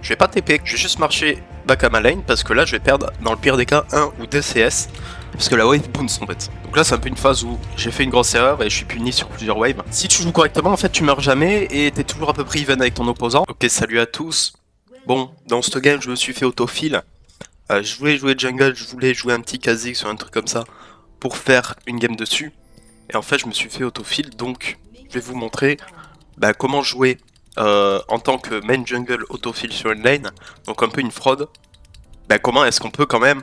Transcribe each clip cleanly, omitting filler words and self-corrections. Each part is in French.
Je vais pas TP, je vais juste marcher back à ma lane parce que là je vais perdre dans le pire des cas 1 ou 2 CS parce que la wave bounce en fait. Donc là c'est un peu une phase où j'ai fait une grosse erreur et je suis puni sur plusieurs waves. Si tu joues correctement en fait tu meurs jamais et t'es toujours à peu près even avec ton opposant. Ok, salut à tous. Bon, dans ce game je me suis fait autofill. Je voulais jouer jungle, je voulais jouer un petit Kha'Zix ou un truc comme ça pour faire une game dessus. Et en fait je me suis fait autofill, donc je vais vous montrer comment jouer en tant que main jungle autofill sur une lane, donc un peu une fraude. Comment est-ce qu'on peut quand même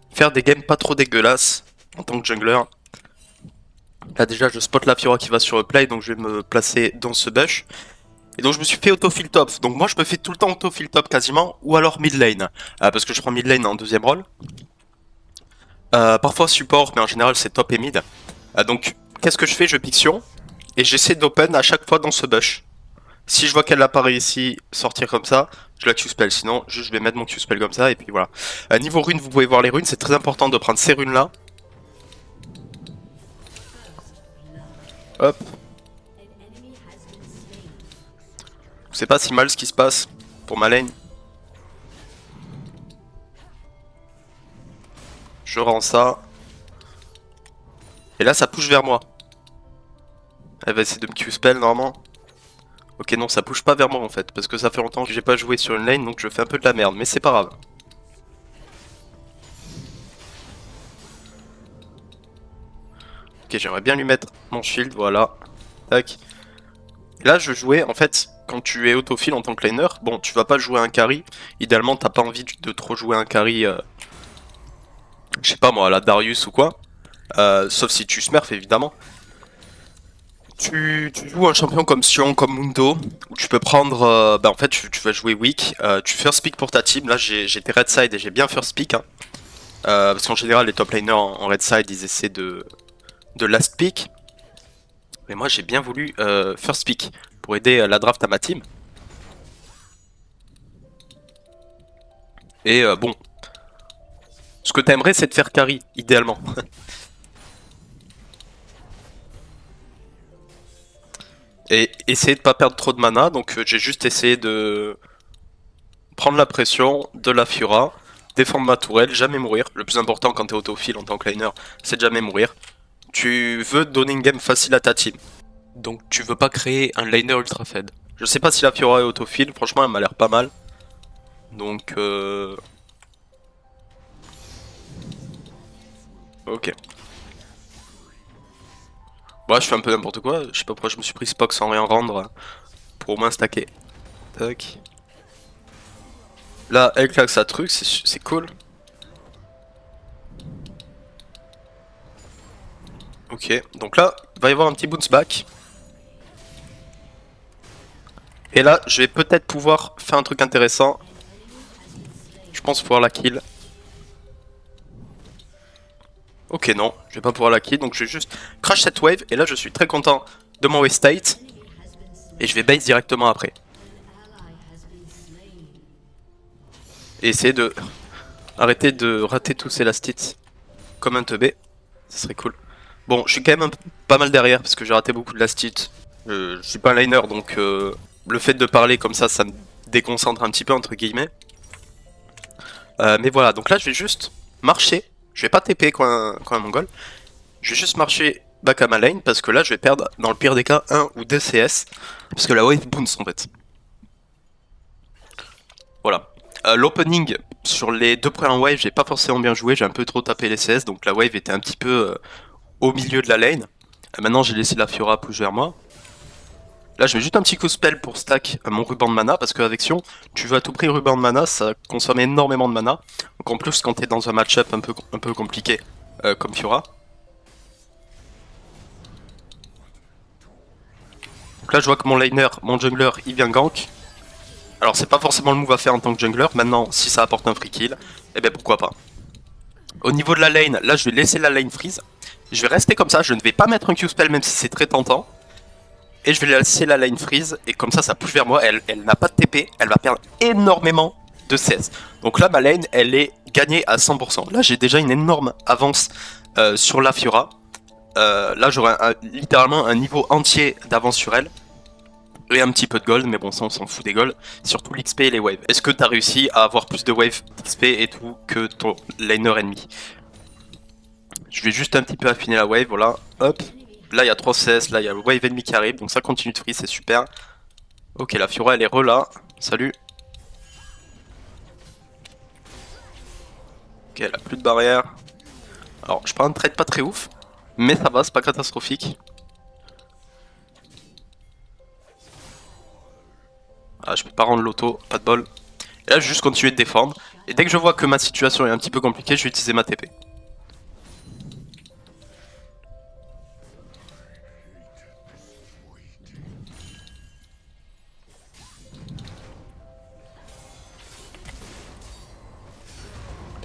faire des games pas trop dégueulasses en tant que jungler. Là déjà je spot la Fiora qui va sur le play, donc je vais me placer dans ce bush. Et donc je me suis fait autofill top, donc moi je me fais tout le temps autofill top quasiment, ou alors mid lane, parce que je prends mid lane en deuxième rôle. Parfois support, mais en général c'est top et mid. Donc qu'est-ce que je fais? Je pique Sion, et j'essaie d'open à chaque fois dans ce bush. Si je vois qu'elle apparaît ici, sortir comme ça, je la Q-spell, sinon je vais mettre mon Q-spell comme ça, et puis voilà. Niveau runes, vous pouvez voir les runes, c'est très important de prendre ces runes là. Hop. C'est pas si mal ce qui se passe pour ma lane. Je rends ça. Et là ça push vers moi. Elle va essayer de me Q-spell normalement. Ok, non, ça push pas vers moi en fait, parce que ça fait longtemps que j'ai pas joué sur une lane, donc je fais un peu de la merde, mais c'est pas grave. Ok, j'aimerais bien lui mettre mon shield, voilà. Tac. Et là, je jouais, en fait, quand tu es autofill en tant que laner, bon, tu vas pas jouer un carry. Idéalement, t'as pas envie de trop jouer un carry, je sais pas moi, la Darius ou quoi. Sauf si tu smurf, évidemment. Tu joues un champion comme Sion, comme Mundo, où tu peux prendre, en fait tu vas jouer weak, tu first pick pour ta team, là j'étais red side et j'ai bien first pick, hein. Parce qu'en général les top laners en red side ils essaient de last pick, mais moi j'ai bien voulu first pick, pour aider la draft à ma team. Et bon, ce que t'aimerais c'est de faire carry, idéalement. Et essayer de pas perdre trop de mana, donc j'ai juste essayé de prendre la pression de la Fiora, défendre ma tourelle, jamais mourir. Le plus important quand t'es autofill en tant que laner, c'est de jamais mourir. Tu veux donner une game facile à ta team, donc tu veux pas créer un laner ultra fed. Je sais pas si la Fiora est autofill, franchement elle m'a l'air pas mal. Donc ok. Moi je fais un peu n'importe quoi, je sais pas pourquoi je me suis pris Spock sans rien rendre pour au moins stacker. Tac. Là elle claque sa truc, c'est cool. Ok, donc là il va y avoir un petit bounce back. Et là je vais peut-être pouvoir faire un truc intéressant. Je pense pouvoir la kill. Ok, non, je vais pas pouvoir la kill, donc je vais juste crash cette wave, et là je suis très content de mon wave state, et je vais base directement après. Et essayer de arrêter de rater tous ces last hits comme un teubé, ça serait cool. Bon, je suis quand même pas mal derrière, parce que j'ai raté beaucoup de last hits. Je suis pas un liner, donc le fait de parler comme ça me déconcentre un petit peu, entre guillemets. Mais voilà, donc là je vais juste marcher. Je vais pas TP comme un mongol. Je vais juste marcher back à ma lane parce que là je vais perdre dans le pire des cas 1 ou 2 CS. Parce que la wave bounce en fait. Voilà. L'opening sur les deux premières waves, j'ai pas forcément bien joué. J'ai un peu trop tapé les CS. Donc la wave était un petit peu au milieu de la lane. Maintenant j'ai laissé la Fiora push vers moi. Là je mets juste un petit coup spell pour stack mon ruban de mana. Parce qu'avec Sion, tu veux à tout prix ruban de mana. Ça consomme énormément de mana. Donc en plus quand t'es dans un match-up un peu compliqué comme Fiora. Donc là je vois que mon laner, mon jungler, il vient gank. Alors c'est pas forcément le move à faire en tant que jungler, maintenant si ça apporte un free kill, eh ben pourquoi pas. Au niveau de la lane, là je vais laisser la lane freeze. Je vais rester comme ça, je ne vais pas mettre un Q-spell même si c'est très tentant. Et je vais laisser la lane freeze, et comme ça push vers moi, elle n'a pas de TP, elle va perdre énormément de CS. Donc là ma lane, elle est gagnée à 100%. Là j'ai déjà une énorme avance sur la Fiora. Là j'aurai littéralement un niveau entier d'avance sur elle. Et un petit peu de gold, mais bon, ça on s'en fout des golds. Surtout l'XP et les waves. Est-ce que t'as réussi à avoir plus de waves d'XP et tout que ton laner ennemi? Je vais juste un petit peu affiner la wave, voilà. Hop. Là il y a 3 CS, là il y a le wave ennemi qui arrive, donc ça continue de free, c'est super. Ok, la Fiora elle est là. Salut. Ok, elle a plus de barrière. Alors, je prends un trade pas très ouf, mais ça va, c'est pas catastrophique. Ah, je peux pas rendre l'auto, pas de bol. Et là, je vais juste continuer de défendre. Et dès que je vois que ma situation est un petit peu compliquée, je vais utiliser ma TP.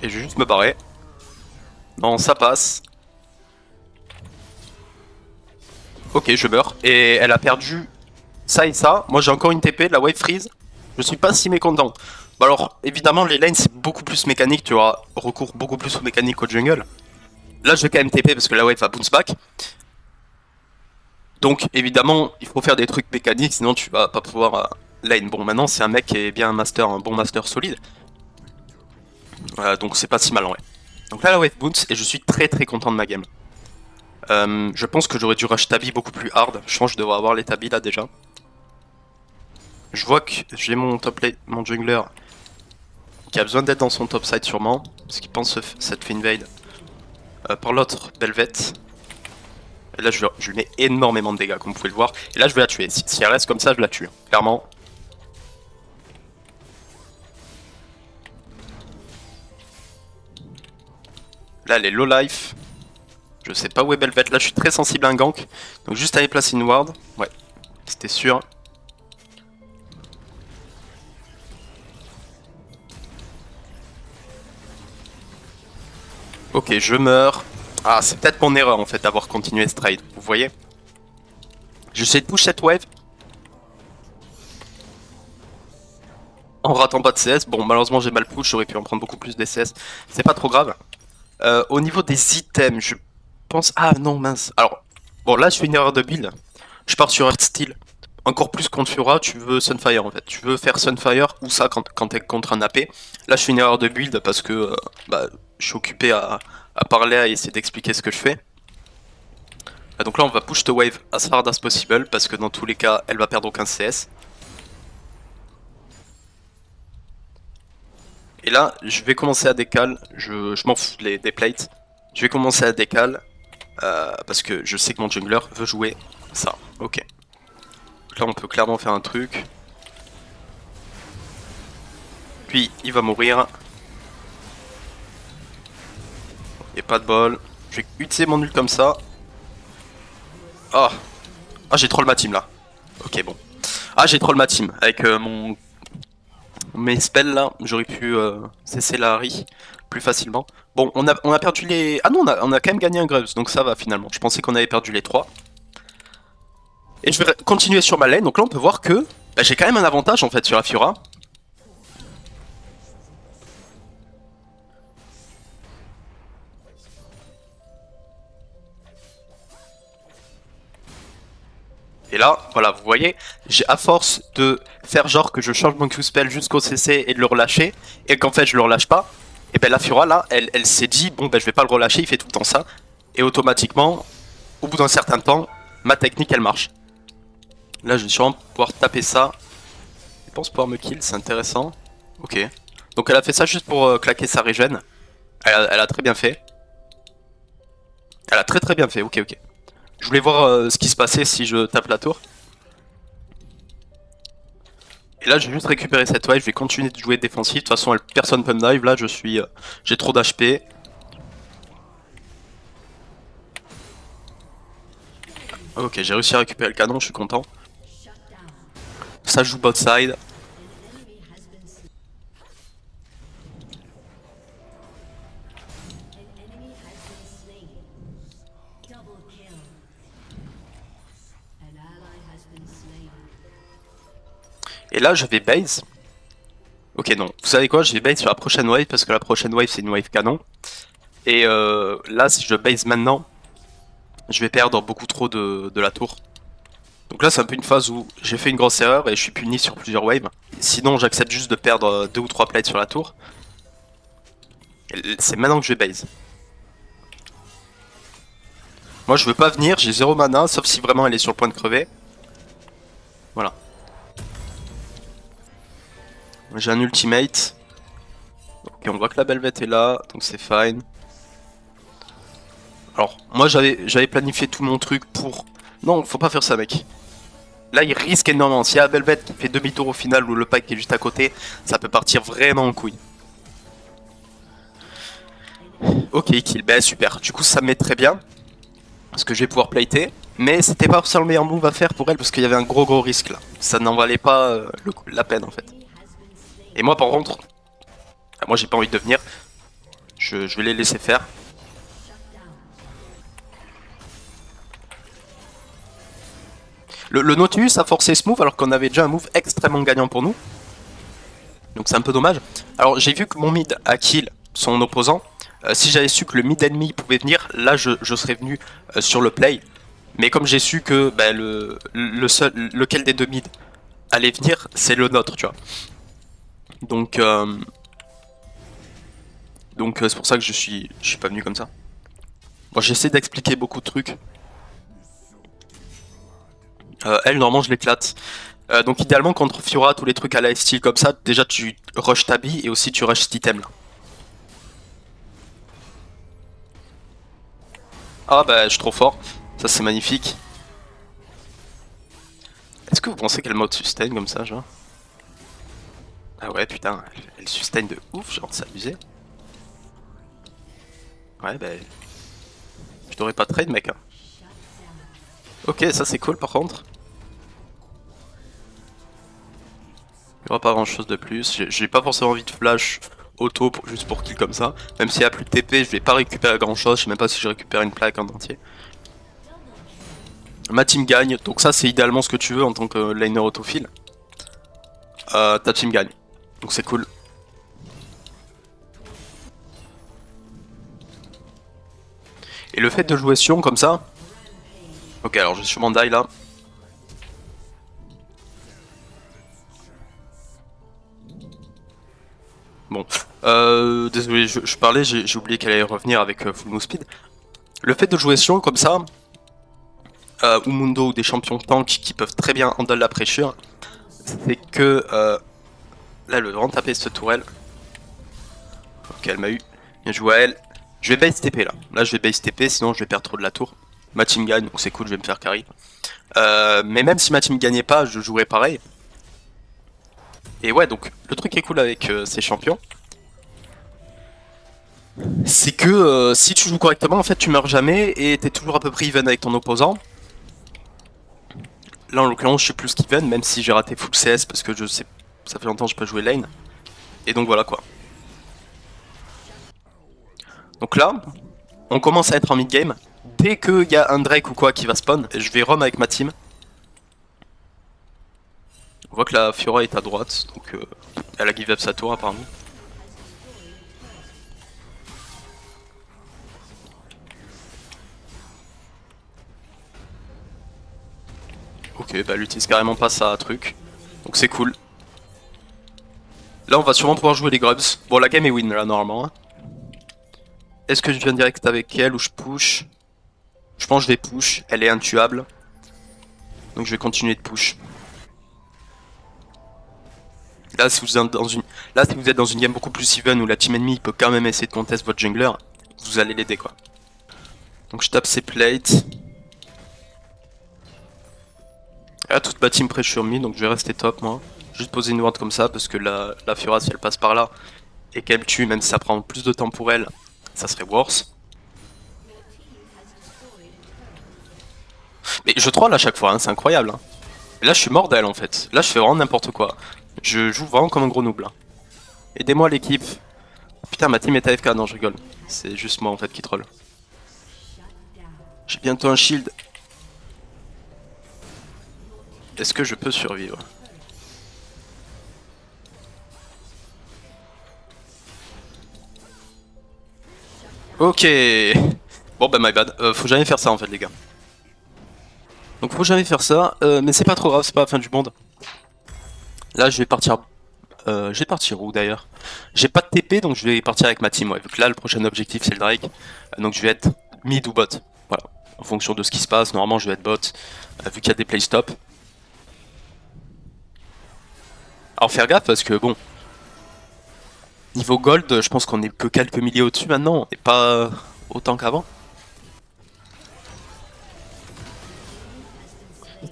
Et je vais juste me barrer. Non, ça passe. Ok, je meurs. Et elle a perdu ça et ça. Moi, j'ai encore une TP, la wave freeze. Je suis pas si mécontent. Bon alors, évidemment, les lanes, c'est beaucoup plus mécanique. Tu auras recours beaucoup plus aux mécaniques au jungle. Là, je vais quand même TP parce que la wave va bounce back. Donc, évidemment, il faut faire des trucs mécaniques, sinon tu vas pas pouvoir lane. Bon, maintenant, c'est un mec qui est bien un bon master solide. Donc, c'est pas si mal en vrai. Donc là, la wave bounce, et je suis très très content de ma game. Je pense que j'aurais dû rush Tabi beaucoup plus hard. Je pense que je devrais avoir les Tabi là déjà. Je vois que j'ai mon top lane, mon jungler qui a besoin d'être dans son top side sûrement, parce qu'il pense cette fait invade par l'autre Belvet. Et là je lui mets énormément de dégâts comme vous pouvez le voir. Et là je vais la tuer. Si elle reste comme ça, je la tue. Clairement. Là elle est low life. Je sais pas où est Belvet. Là je suis très sensible à un gank. Donc juste aller placer une ward. Ouais, c'était sûr. Ok, je meurs. Ah, c'est peut-être mon erreur en fait d'avoir continué ce trade. Vous voyez? J'essaie de push cette wave. En ratant pas de CS. Bon, malheureusement j'ai mal push. J'aurais pu en prendre beaucoup plus des CS. C'est pas trop grave. Au niveau des items, je pense... Ah non, mince. Alors, bon là je fais une erreur de build. Je pars sur Heartsteel. Encore plus contre Fiora, tu veux Sunfire en fait. Tu veux faire Sunfire ou ça quand t'es contre un AP. Là je fais une erreur de build parce que je suis occupé à parler, à essayer d'expliquer ce que je fais. Donc là on va push the wave as hard as possible parce que dans tous les cas elle va perdre aucun CS. Et là je vais commencer à décal, je m'en fous des plates. Je vais commencer à décal parce que je sais que mon jungler veut jouer ça. Ok. Là on peut clairement faire un truc. Puis il va mourir. Et pas de bol. Je vais utiliser mon ult comme ça. Ah, ah j'ai troll ma team là. Ok bon. Ah j'ai troll ma team avec mes spells là. J'aurais pu cesser la Harry plus facilement. Bon on a perdu les... Ah non on a quand même gagné un Grubs donc ça va finalement. Je pensais qu'on avait perdu les 3. Et je vais continuer sur ma lane. Donc là on peut voir que j'ai quand même un avantage en fait sur la Fiora. Et là, voilà, vous voyez, à force de faire genre que je change mon Q-spell jusqu'au CC et de le relâcher, et qu'en fait je le relâche pas, et ben la Fiora là, elle s'est dit, bon ben je vais pas le relâcher, il fait tout le temps ça, et automatiquement, au bout d'un certain temps, ma technique elle marche. Là je vais sûrement pouvoir taper ça, je pense pouvoir me kill, c'est intéressant. Ok, donc elle a fait ça juste pour claquer sa régène, elle a très bien fait. Elle a très bien fait, ok. Je voulais voir ce qui se passait si je tape la tour. Et là, j'ai juste récupéré cette wave, je vais continuer de jouer défensif. De toute façon, personne peut me dive. Là, j'ai trop d'HP. Ok, j'ai réussi à récupérer le canon, je suis content. Ça joue bot side. Et là, je vais base. Ok, non. Vous savez quoi? Je vais base sur la prochaine wave parce que la prochaine wave, c'est une wave canon. Et là, si je base maintenant, je vais perdre beaucoup trop de la tour. Donc là c'est un peu une phase où j'ai fait une grosse erreur et je suis puni sur plusieurs waves. Sinon j'accepte juste de perdre 2 ou 3 plates sur la tour. C'est maintenant que je vais base. Moi je veux pas venir, j'ai 0 mana, sauf si vraiment elle est sur le point de crever. Voilà. J'ai un ultimate. Ok, on voit que la Belvette est là, donc c'est fine. Alors, moi j'avais planifié tout mon truc pour... Non, faut pas faire ça mec. Là il risque énormément, s'il y a la Belvette qui fait demi-tour au final ou le pack qui est juste à côté, ça peut partir vraiment en couille. Ok, kill, bah super, du coup ça me met très bien. Parce que je vais pouvoir plater. Mais c'était pas forcément le meilleur move à faire pour elle parce qu'il y avait un gros risque là. Ça n'en valait pas la peine en fait. Et moi par contre, moi j'ai pas envie de venir. Je vais les laisser faire. Le Nautilus a forcé ce move alors qu'on avait déjà un move extrêmement gagnant pour nous. Donc c'est un peu dommage. Alors j'ai vu que mon mid a kill son opposant. Si j'avais su que le mid ennemi pouvait venir, là je serais venu sur le play. Mais comme j'ai su que bah, lequel des deux mid allait venir, c'est le nôtre, tu vois. Donc c'est pour ça que je suis pas venu comme ça. Bon, j'essaie d'expliquer beaucoup de trucs. Elle, normalement, je l'éclate. Donc idéalement, contre Fiora, tous les trucs à lifesteal comme ça, déjà tu rush ta bille et aussi tu rush cet item là. Ah bah, je suis trop fort. Ça, c'est magnifique. Est-ce que vous pensez qu'elle mode sustain comme ça, genre? Ah ouais, putain, elle sustain de ouf, genre, c'est abusé. Ouais, bah... Je t'aurais pas trade, mec. Hein. Ok, ça c'est cool par contre. Il n'y aura pas grand chose de plus. J'ai pas forcément envie de flash auto juste pour kill comme ça. Même s'il n'y a plus de TP, je vais pas récupérer grand chose. Je sais même pas si je récupère une plaque en entier. Ma team gagne, donc ça c'est idéalement ce que tu veux en tant que laner autofile. Ta team gagne, donc c'est cool. Et le fait de jouer Sion comme ça... Ok, alors je vais sûrement die là. Bon, désolé, je parlais, j'ai oublié qu'elle allait revenir avec Full Move Speed. Le fait de jouer Sion comme ça, ou Mundo ou des champions tank qui peuvent très bien handle la pressure, c'est que... là, elle veut vraiment taper cette tourelle. Ok, elle m'a eu. Bien joué à elle. Je vais base TP là. Là, je vais base TP, sinon je vais perdre trop de la tour. Ma team gagne, donc c'est cool, je vais me faire carry. Mais même si ma team gagnait pas, je jouerais pareil. Et ouais, donc le truc qui est cool avec ces champions, c'est que si tu joues correctement, en fait, tu meurs jamais et t'es toujours à peu près even avec ton opposant. Là, en l'occurrence, je suis plus qu'even, même si j'ai raté full CS parce que je sais, ça fait longtemps que je peux jouer lane. Et donc voilà quoi. Donc là, on commence à être en mid-game. Dès qu'il y a un Drake ou quoi qui va spawn, je vais roam avec ma team. On voit que la Fiora est à droite, donc elle a give up sa tour apparemment. Ok, bah elle utilise carrément pas sa truc, donc c'est cool. Là on va sûrement pouvoir jouer les grubs. Bon la game est win là normalement. Hein. Est-ce que je viens direct avec elle ou je push? Je pense que je vais push, elle est intuable. Donc je vais continuer de push. Là si vous êtes dans une game beaucoup plus even où la team ennemie peut quand même essayer de contest votre jungler, vous allez l'aider quoi. Donc je tape ses plates. Ah, toute ma team pressure me, donc je vais rester top moi. Juste poser une ward comme ça parce que la Fiora si elle passe par là et qu'elle tue, même si ça prend plus de temps pour elle, ça serait worse. Mais je troll à chaque fois, hein, c'est incroyable. Hein. Et là je suis mort d'elle en fait. Là je fais vraiment n'importe quoi. Je joue vraiment comme un gros noob là. Aidez-moi l'équipe. Putain ma team est AFK, non je rigole. C'est juste moi en fait qui troll. J'ai bientôt un shield. Est-ce que je peux survivre? Ok. Bon bah my bad. Faut jamais faire ça en fait les gars. Donc faut jamais faire ça, mais c'est pas trop grave, c'est pas la fin du monde. Là je vais partir... je vais partir où d'ailleurs? J'ai pas de TP donc je vais partir avec ma team, ouais, vu que là le prochain objectif c'est le Drake. Donc je vais être mid ou bot, voilà. En fonction de ce qui se passe, normalement je vais être bot, vu qu'il y a des playstop. Alors faire gaffe parce que bon... Niveau gold, je pense qu'on est que quelques milliers au-dessus maintenant, et pas autant qu'avant.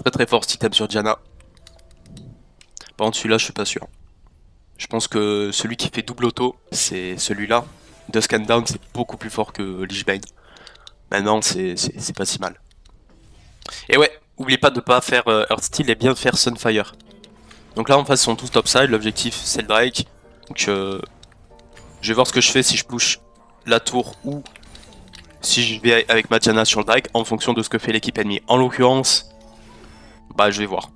Très très fort cet item sur Diana. Par contre celui-là je suis pas sûr. Je pense que celui qui fait double auto, c'est celui-là. Dusk and Down c'est beaucoup plus fort que Lich Bane. Maintenant c'est pas si mal. Et ouais, oubliez pas de pas faire Earthsteel et bien faire Sunfire. Donc là en face ils sont tous topside, l'objectif c'est le Drake. Donc je vais voir ce que je fais si je push la tour ou si je vais avec ma Diana sur le Drake en fonction de ce que fait l'équipe ennemie. En l'occurrence, bah je vais voir.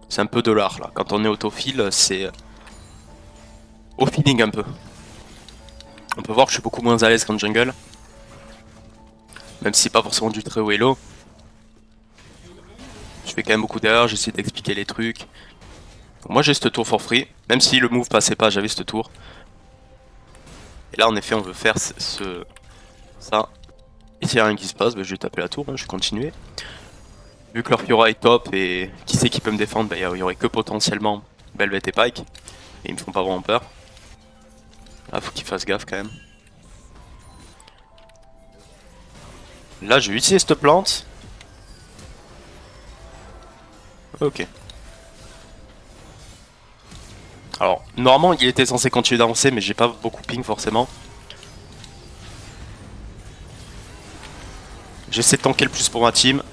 C'est un peu de l'art là. Quand on est autophile, c'est au feeling un peu. On peut voir que je suis beaucoup moins à l'aise qu'en jungle. Même si c'est pas forcément du très haut elo. Je fais quand même beaucoup d'erreurs, j'essaie d'expliquer les trucs. Donc moi j'ai cette tour for free. Même si le move passait pas, j'avais cette tour. Et là en effet on veut faire ça. Et s'il y a rien qui se passe, bah, je vais taper la tour, hein, je vais continuer. Vu que leur Fiora est top et qui sait qui peut me défendre, bah, il y aurait que potentiellement Belvet et Pike. Et ils me font pas vraiment peur. Ah, faut qu'ils fassent gaffe quand même. Là, je vais utiliser cette plante. Ok. Alors, normalement, il était censé continuer d'avancer, mais j'ai pas beaucoup ping forcément. J'essaie de tanker le plus pour ma team.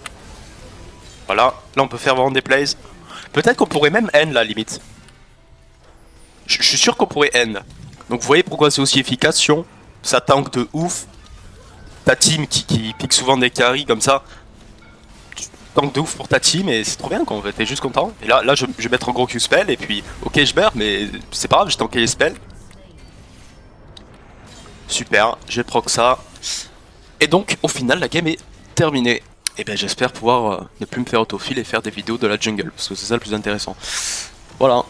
Voilà, là on peut faire vraiment des plays. Peut-être qu'on pourrait même end la limite. Je suis sûr qu'on pourrait end. Donc vous voyez pourquoi c'est aussi efficace, Sion. Ça tank de ouf. Ta team qui pique souvent des carries comme ça. Tu tank de ouf pour ta team et c'est trop bien quand en fait, t'es juste content. Et là je vais mettre un gros Q-spell et puis ok je meurs mais c'est pas grave, j'ai tanké les spells. Super, j'ai proc ça. Et donc au final la game est terminée. Et ben j'espère pouvoir ne plus me faire autofill et faire des vidéos de la jungle, parce que c'est ça le plus intéressant. Voilà.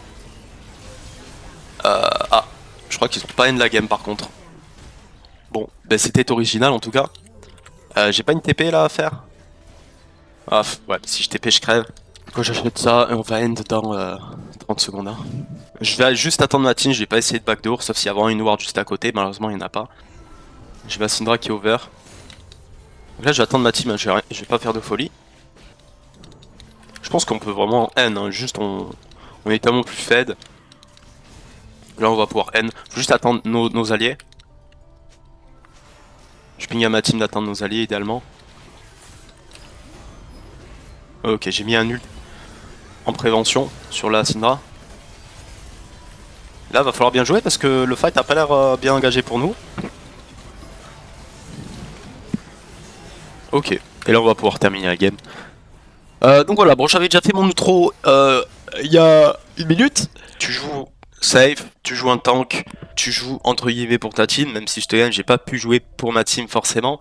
Ah, je crois qu'ils ont pas end la game par contre. Bon, ben c'était original en tout cas. J'ai pas une TP là à faire. Ah, ouais, si je TP je crève. Quand j'achète ça, on va end dans 30 secondes. Hein. Je vais juste attendre ma team, je vais pas essayer de backdoor, sauf s'il y a vraiment une ward juste à côté, malheureusement il n'y en a pas. Je vais à Syndra qui est over. Donc là je vais attendre ma team, hein, je vais pas faire de folie. Je pense qu'on peut vraiment end, hein, juste on est tellement plus fed. Là on va pouvoir end, faut juste attendre nos alliés. Je ping à ma team d'attendre nos alliés idéalement. Ok, j'ai mis un ult en prévention sur la Syndra. Là va falloir bien jouer parce que le fight a pas l'air bien engagé pour nous. Ok, et là on va pouvoir terminer la game. Donc voilà, bon j'avais déjà fait mon outro il y a une minute. Tu joues safe, tu joues un tank, tu joues entre guillemets pour ta team, même si je te gagne, j'ai pas pu jouer pour ma team forcément,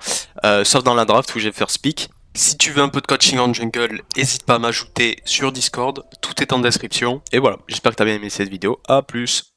sauf dans la draft où j'ai fait speak. Si tu veux un peu de coaching en jungle, n'hésite pas à m'ajouter sur Discord, tout est en description. Et voilà, j'espère que t'as bien aimé cette vidéo, à plus.